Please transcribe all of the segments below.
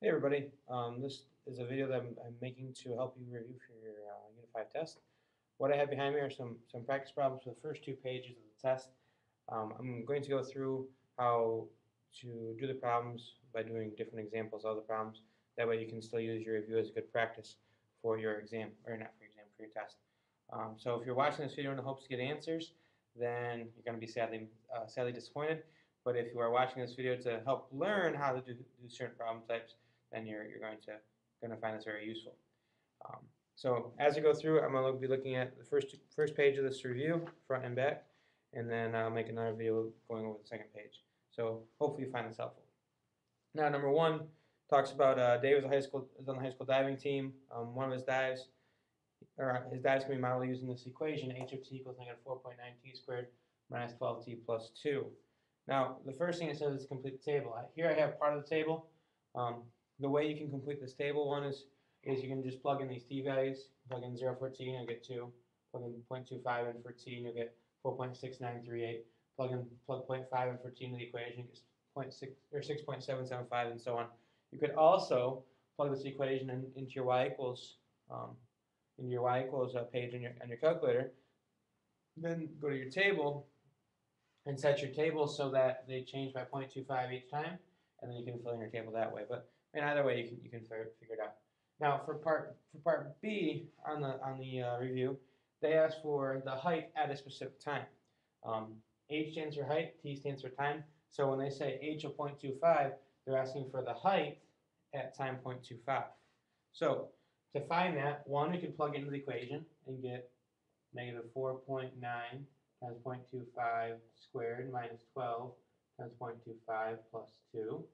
Hey everybody, this is a video that I'm making to help you review for your Unit 5 test. What I have behind me are some practice problems for the first two pages of the test. I'm going to go through how to do the problems by doing different examples of the problems. That way you can still use your review as a good practice for your exam, or not for your exam, for your test. So if you're watching this video in the hopes to get answers, then you're going to be sadly disappointed. But if you are watching this video to help learn how to do certain problem types, then you're going to find this very useful. Um, so as we go through, I'm going to be looking at the first page of this review, front and back, and then I'll make another video going over the second page. So hopefully you find this helpful. Now, number one talks about Dave is on the high school diving team. One of his dives can be modeled using this equation: h of t equals negative 4.9 t squared minus 12t plus 2. Now, the first thing it says is complete the table. Here I have part of the table. The way you can complete this table, one is you can just plug in these t values. Plug in 0 for t and you'll get 2. Plug in 0.25 in for t and you'll get 4.6938. Plug 0.5 in for t into the equation, it gets 0.6 or 6.775 and so on. You could also plug this equation into your y equals page on your calculator. Then go to your table and set your table so that they change by 0.25 each time, and then you can fill in your table that way. But either way, you can figure it out. Now for part B on the review, they ask for the height at a specific time. H stands for height, T stands for time. So when they say h of 0.25, they're asking for the height at time 0.25. So to find that, one, we can plug into the equation and get negative 4.9 times 0.25 squared minus 12 times 0.25 plus 2.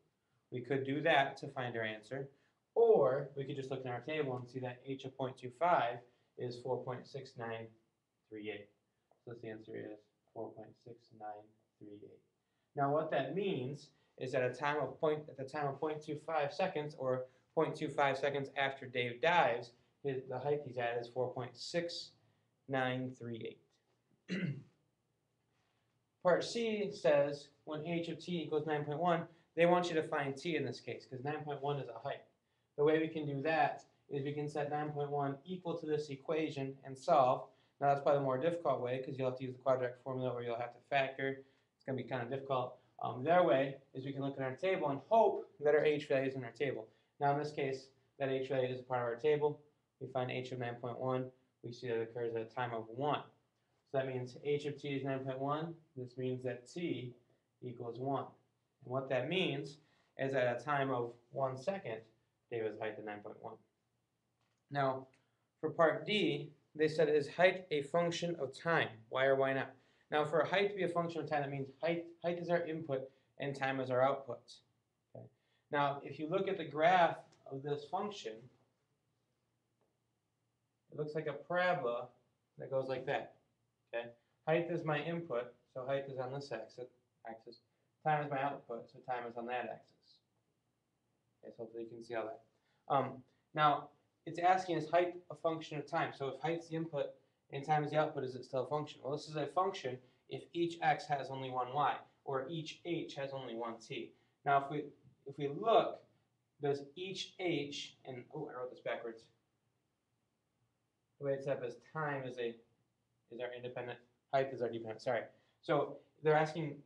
We could do that to find our answer. Or we could just look in our table and see that h of 0.25 is 4.6938. So the answer is 4.6938. Now what that means is at the time of 0.25 seconds, or 0.25 seconds after Dave dives, the height he's at is 4.6938. Part C says when h of t equals 9.1, they want you to find t in this case, because 9.1 is a height. The way we can do that is we can set 9.1 equal to this equation and solve. Now that's probably the more difficult way, because you'll have to use the quadratic formula or you'll have to factor. It's going to be kind of difficult. The other way is we can look at our table and hope that our h value is in our table. Now in this case, that h value is a part of our table. We find h of 9.1. We see that it occurs at a time of 1. So that means h of t is 9.1. This means that t equals 1. And what that means is at a time of 1 second, David's height is 9.1. Now, for part D, they said is height a function of time? Why or why not? Now, for a height to be a function of time, that means height is our input and time is our output. Okay. Now, if you look at the graph of this function, it looks like a parabola that goes like that. Okay. Height is my input, so height is on this axis. Time is my output, so time is on that axis. Okay, so hopefully you can see all that. Now, it's asking, is height a function of time? So if height's the input and time is the output, is it still a function? Well, this is a function if each x has only one y, or each h has only one t. Now, if we look, does each h, and oh, I wrote this backwards. The way it's set up is time is our independent, height is our dependent. Sorry. So they're asking,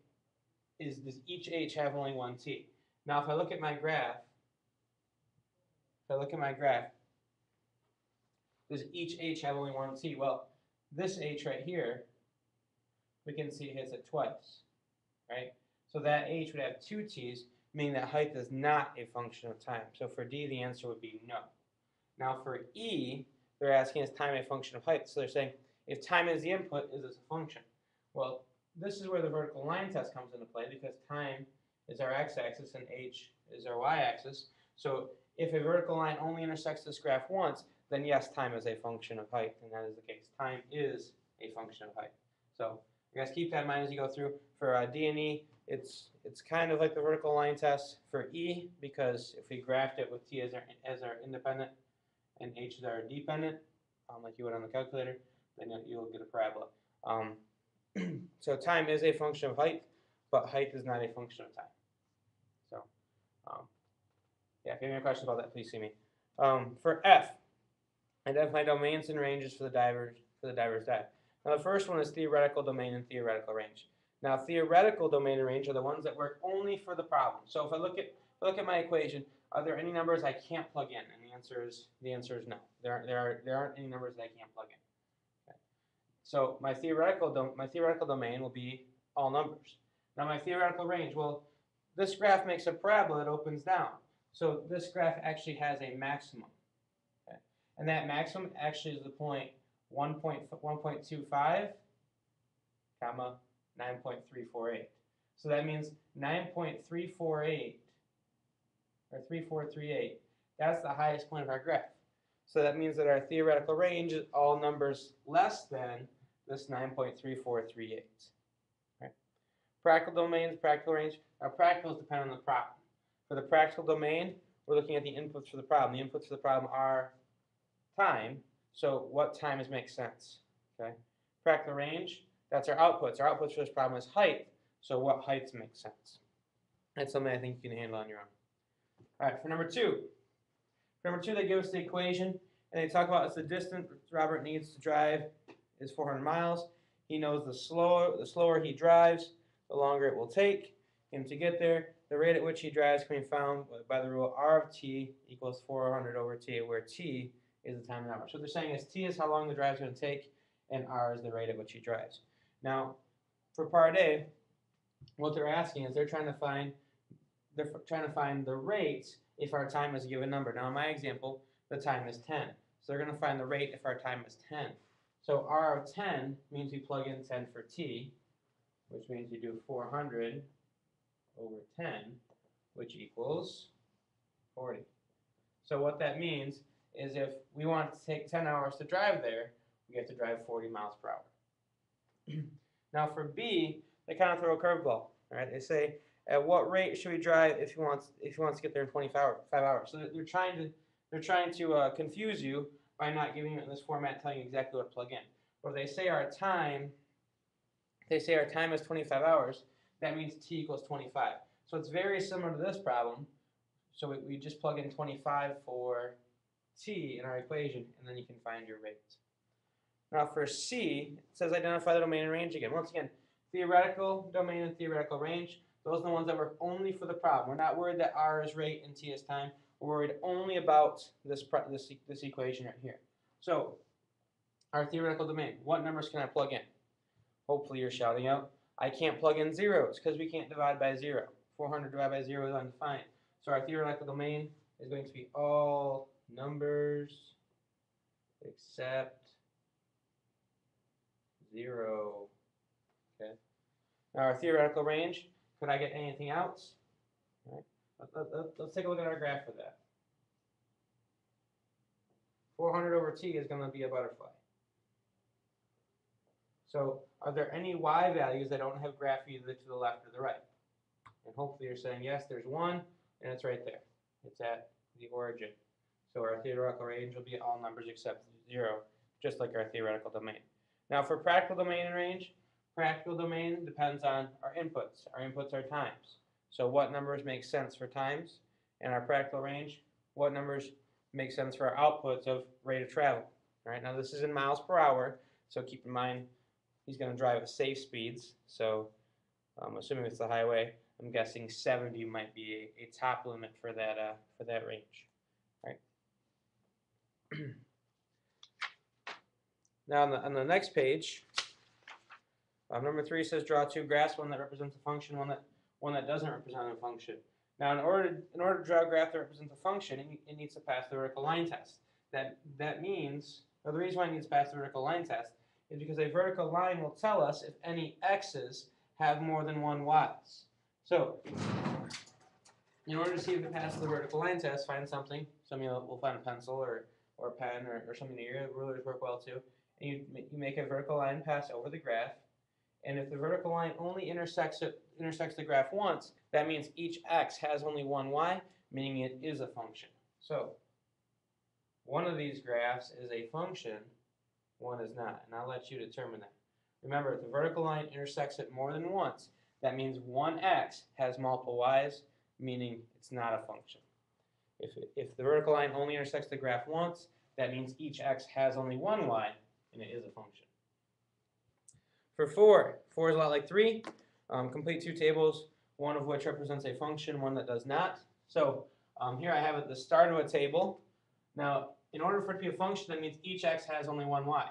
does each h have only one t? Now, if I look at my graph, does each h have only one t? Well, this h right here, we can see it hits it twice, right? So that h would have two t's, meaning that height is not a function of time. So for D, the answer would be no. Now for E, they're asking, is time a function of height? So they're saying, if time is the input, is this a function? Well, this is where the vertical line test comes into play, because time is our x-axis and h is our y-axis. So if a vertical line only intersects this graph once, then yes, time is a function of height, and that is the case. Time is a function of height. So you guys keep that in mind as you go through. For D and E, it's kind of like the vertical line test. For E, because if we graphed it with T as our independent and H is our dependent, like you would on the calculator, then you'll get a parabola. So time is a function of height, but height is not a function of time. So, yeah, if you have any questions about that, please see me. For F, identify domains and ranges for the diver's dive. Now the first one is theoretical domain and theoretical range. Now theoretical domain and range are the ones that work only for the problem. So if I look at my equation, are there any numbers I can't plug in? And the answer is no. There aren't any numbers that I can't plug in. Okay. So my theoretical domain will be all numbers. Now my theoretical range, well, this graph makes a parabola that opens down. So this graph actually has a maximum. Okay. And that maximum actually is the point 1.25, comma 9.348. So that means 9.348 or 3438. That's the highest point of our graph. So that means that our theoretical range is all numbers less than this 9.3438. Right? Practical domains, practical range. Our practicals depend on the problem. For the practical domain, we're looking at the inputs for the problem. The inputs for the problem are time. So what times make sense? Okay. Practical range, that's our outputs. Our outputs for this problem is height. So what heights make sense? That's something I think you can handle on your own. All right, for number two. For number two, they give us the equation, and they talk about it's the distance Robert needs to drive is 400 miles. He knows the slower he drives, the longer it will take him to get there. The rate at which he drives can be found by the rule R of t equals 400 over t, where t is the time an hour. So they're saying is t is how long the drive is going to take, and r is the rate at which he drives. Now, for part A, what they're asking is they're trying to find the rate if our time is a given number. Now, in my example, the time is 10. So they're going to find the rate if our time is 10. So r of 10 means we plug in 10 for t, which means you do 400 over 10, which equals 40. So what that means is if we want to take 10 hours to drive there, we have to drive 40 miles per hour. Now for B, they kind of throw a curveball. All right, they say, at what rate should we drive if he wants to get there in 5 hours? So they're trying to confuse you by not giving you in this format, telling you exactly what to plug in. But if they say our time is 25 hours, that means t equals 25. So it's very similar to this problem. So we just plug in 25 for t in our equation, and then you can find your rate. Now for C, it says identify the domain and range again. Once again, theoretical domain and theoretical range, those are the ones that work only for the problem. We're not worried that r is rate and t is time. We're worried only about this equation right here. So our theoretical domain, what numbers can I plug in? Hopefully you're shouting out, I can't plug in zeros because we can't divide by 0. 400 divided by 0 is undefined. So our theoretical domain is going to be all numbers except 0. Okay. Now our theoretical range, could I get anything else? All right. Let's take a look at our graph for that. 400 over t is going to be a butterfly. So are there any y values that don't have graph either to the left or the right? And hopefully you're saying yes, there's one, and it's right there. It's at the origin. So our theoretical range will be all numbers except 0, just like our theoretical domain. Now for practical domain and range, practical domain depends on our inputs. Our inputs are times. So what numbers make sense for times? And our practical range, what numbers make sense for our outputs of rate of travel? All right, now this is in miles per hour, so keep in mind he's going to drive at safe speeds. So assuming it's the highway, I'm guessing 70 might be a top limit for that range. All right. Now on the next page, number 3 says draw two graphs, one that represents a function, one that doesn't represent a function. Now in order to draw a graph that represents a function, it needs to pass the vertical line test. That means, or the reason why it needs to pass the vertical line test is because a vertical line will tell us if any x's have more than one y's. So in order to see if it passes the vertical line test, find something. Some of you will find a pencil or a pen or something here. Rulers work well too. And you make a vertical line pass over the graph. And if the vertical line only intersects the graph once, that means each x has only one y, meaning it is a function. So one of these graphs is a function, one is not. And I'll let you determine that. Remember, if the vertical line intersects it more than once, that means one x has multiple y's, meaning it's not a function. If the vertical line only intersects the graph once, that means each x has only one y, and it is a function. For 4 is a lot like 3. Complete 2 tables, one of which represents a function, one that does not. So here I have at the start of a table. Now, in order for it to be a function, that means each x has only one y.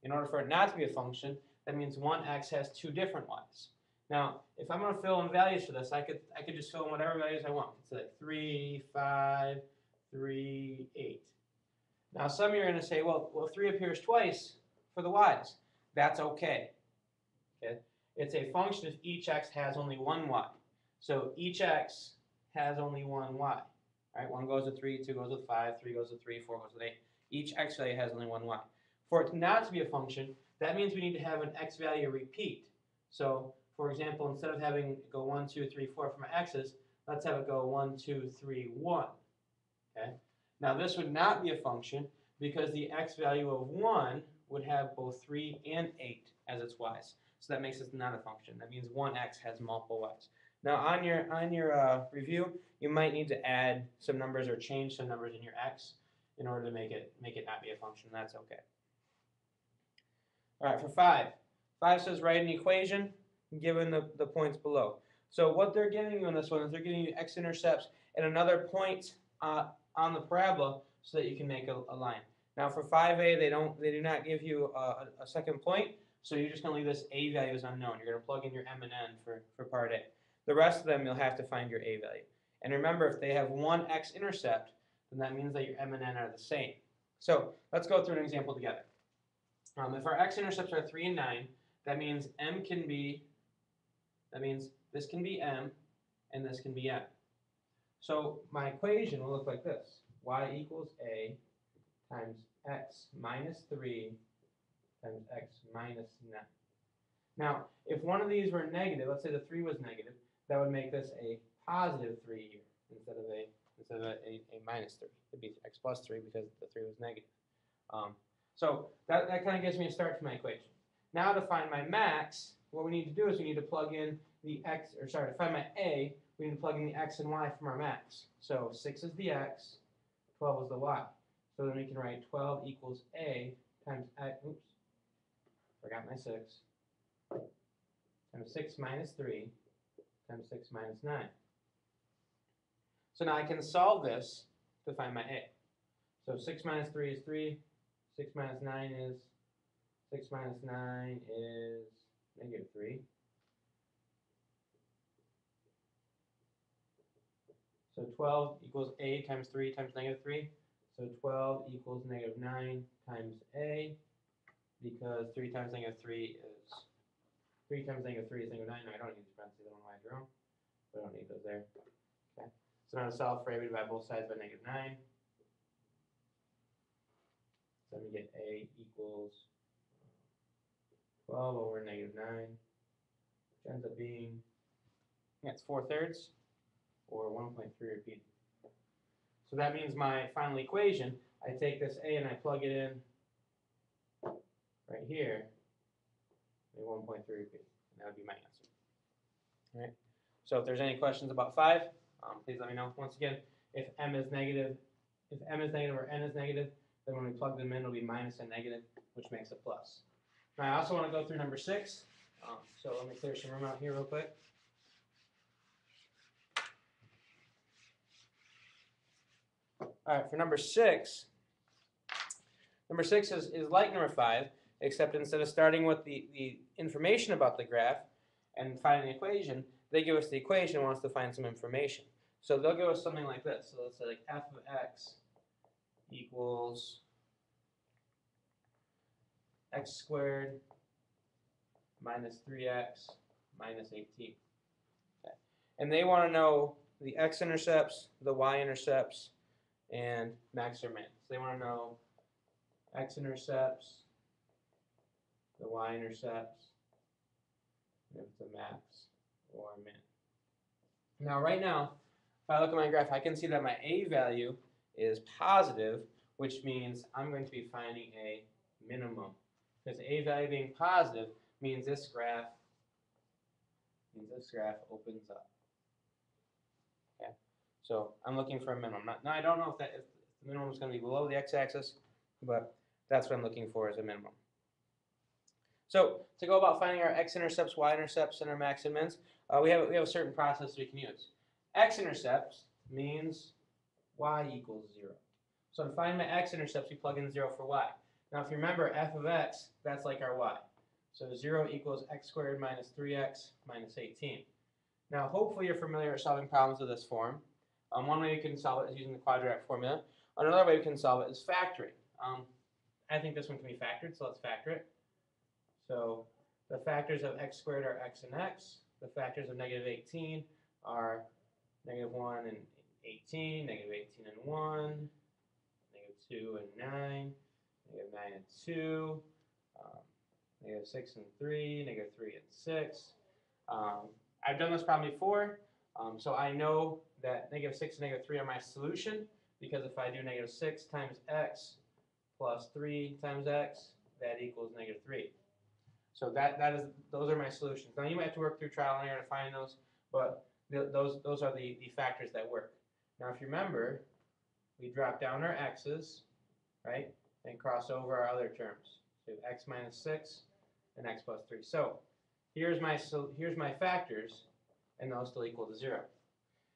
In order for it not to be a function, that means one x has two different y's. Now, if I'm going to fill in values for this, I could just fill in whatever values I want. It's like 3, 5, 3, 8. Now, some of you are going to say, well, 3 appears twice for the y's. That's okay. Okay? It's a function if each x has only one y. So each x has only one y. Right? 1 goes with 3, 2 goes with 5, 3 goes with 3, 4 goes with 8. Each x value has only one y. For it not to be a function, that means we need to have an x value repeat. So, for example, instead of having it go 1, 2, 3, 4 for my x's, let's have it go 1, 2, 3, 1. Okay? Now this would not be a function because the x value of 1 would have both 3 and 8 as its y's. So that makes it not a function. That means one x has multiple y's. Now on your review, you might need to add some numbers or change some numbers in your x in order to make it not be a function. That's okay. All right, for 5. 5 says write an equation given the points below. So what they're giving you in this one is they're giving you x-intercepts at another point on the parabola so that you can make a line. Now for 5a, they do not give you a second point, so you're just going to leave this a value as unknown. You're going to plug in your m and n for part A. The rest of them, you'll have to find your a value. And remember, if they have one x-intercept, then that means that your m and n are the same. So let's go through an example together. If our x-intercepts are 3 and 9, that means this can be m, and this can be n. So my equation will look like this. Y equals a times x minus 3 times x minus 9. Now, if one of these were negative, let's say the 3 was negative, that would make this a positive 3 here instead of a minus 3. It'd be x plus 3 because the 3 was negative. So that kind of gives me a start to my equation. Now to find my max, what we need to do is we need to plug in the x, or sorry, to find my a, we need to plug in the x and y from our max. So 6 is the x, 12 is the y. So then we can write 12 equals a times x, oops, forgot my 6, times 6 minus 3 times 6 minus 9. So now I can solve this to find my a. So 6 minus 3 is 3, 6 minus 9 is, 6 minus 9 is negative 3. So 12 equals a times 3 times negative 3. So 12 equals negative 9 times a, because 3 times negative 3 is, 3 times negative 3 is negative 9. No, I don't need these parentheses, I don't know why I drew them. But I don't need those there. Okay. So now to solve for a, we divide both sides by negative 9. So then we get a equals 12 over negative 9, which ends up being, that's 4/3, or 1.3 repeated. So that means my final equation, I take this a and I plug it in right here, and 1.3 repeated. And that would be my answer. All right. So if there's any questions about 5, please let me know. Once again, if m is negative or n is negative, then when we plug them in, it'll be minus and negative, which makes a plus. Now I also want to go through number 6. So let me clear some room out here real quick. All right, for number 6 is like number 5, except instead of starting with the information about the graph and finding the equation, they give us the equation and want us to find some information. So they'll give us something like this. So let's say like f of x equals x squared minus 3x minus 18. Okay. And they want to know the x-intercepts, the y-intercepts, and max or min. So they want to know x-intercepts, the y-intercepts, and if it's a max or a min. Now right now, if I look at my graph, I can see that my a value is positive, which means I'm going to be finding a minimum. Because a value being positive means this graph opens up. Okay. So I'm looking for a minimum. Now I don't know if the minimum is going to be below the x-axis, but that's what I'm looking for as a minimum. So to go about finding our x-intercepts, y-intercepts, and our max and mins, we have a certain process we can use. X-intercepts means y equals 0. So to find my x-intercepts, we plug in 0 for y. Now if you remember, f of x, that's like our y. So 0 equals x squared minus 3x minus 18. Now hopefully you're familiar with solving problems of this form. One way you can solve it is using the quadratic formula. Another way we can solve it is factoring. I think this one can be factored, so let's factor it. So the factors of x squared are x and x. The factors of negative 18 are negative 1 and 18, negative 18 and 1, negative 2 and 9, negative 9 and 2, negative 6 and 3, negative 3 and 6. I've done this problem before, so I know that negative 6 and negative 3 are my solution, because if I do negative 6 times x plus 3 times x, that equals negative 3. So those are my solutions. Now you might have to work through trial and error to find those, but those are the factors that work. Now if you remember, we drop down our x's, right, and cross over our other terms. So we have x minus 6 and x plus 3. So here's my factors, and those still equal to 0.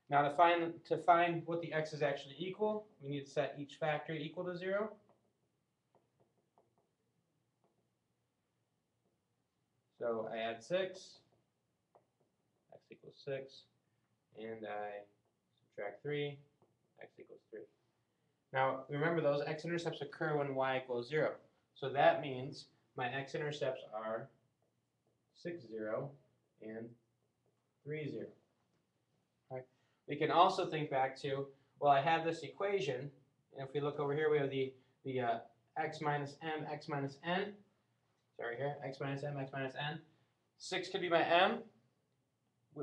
Now to find what the x's actually equal, we need to set each factor equal to 0. So I add 6, x equals 6, and I subtract 3, x equals 3. Now remember, those x-intercepts occur when y equals 0. So that means my x-intercepts are 6, 0, and 3, 0. All right. We can also think back to, well, I have this equation, and if we look over here, we have the x minus m, x minus n. Sorry here, x minus m, x minus n. 6 could be my m,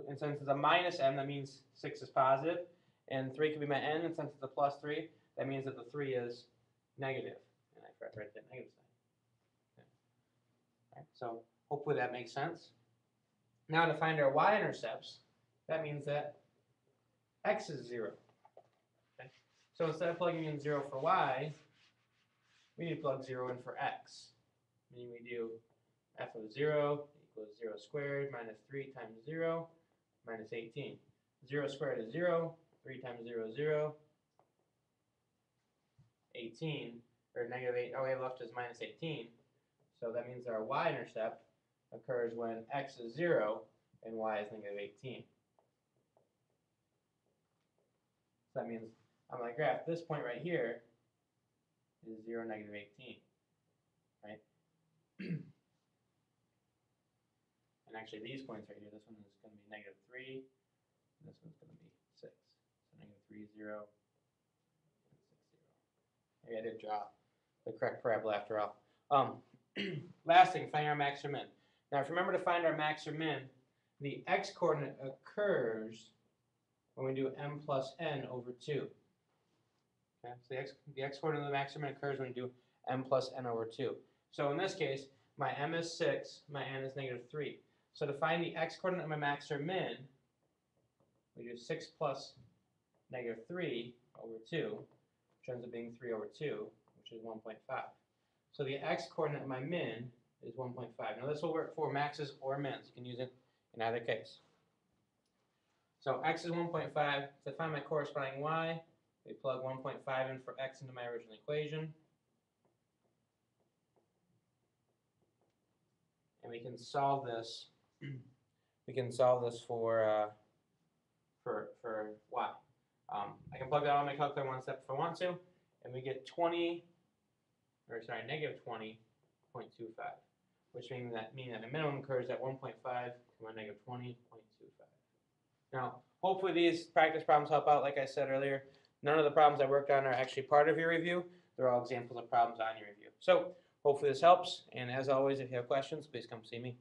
and since it's a minus m, that means 6 is positive. And 3 could be my n, and since it's a plus 3, that means that the 3 is negative. And I forgot to write that negative sign. Okay. All right, so hopefully that makes sense. Now to find our y-intercepts, that means that x is 0. Okay. So instead of plugging in 0 for y, we need to plug 0 in for x. Meaning we do f of 0 equals 0 squared minus 3 times 0 minus 18. 0 squared is 0, 3 times 0 is 0, 18, or negative 8, all we have left is minus 18. So that means our y-intercept occurs when x is 0 and y is negative 18. So that means on my graph, this point right here is 0, negative 18, right? And actually these points right here, this one is going to be negative 3, and this one's going to be 6. So negative 3, 0, and 6, 0. Maybe I did draw the correct parabola after all. Last thing, find our max or min. Now if you remember to find our max or min, the x-coordinate occurs when we do m plus n over 2. Okay? So the x-coordinate of the max or min occurs when we do m plus n over 2. So in this case, my m is 6, my n is negative 3. So to find the x-coordinate of my max or min, we do 6 plus negative 3 over 2, which ends up being 3 over 2, which is 1.5. So the x-coordinate of my min is 1.5. Now this will work for maxes or mins. You can use it in either case. So x is 1.5. To find my corresponding y, we plug 1.5 in for x into my original equation. And we can solve this. We can solve this for y. I can plug that on my calculator one step if I want to, and we get negative 20.25, which means that the minimum occurs at 1.5 to negative 20.25. Now, hopefully these practice problems help out. Like I said earlier, none of the problems I worked on are actually part of your review. They're all examples of problems on your review. So hopefully this helps, and as always, if you have questions, please come see me.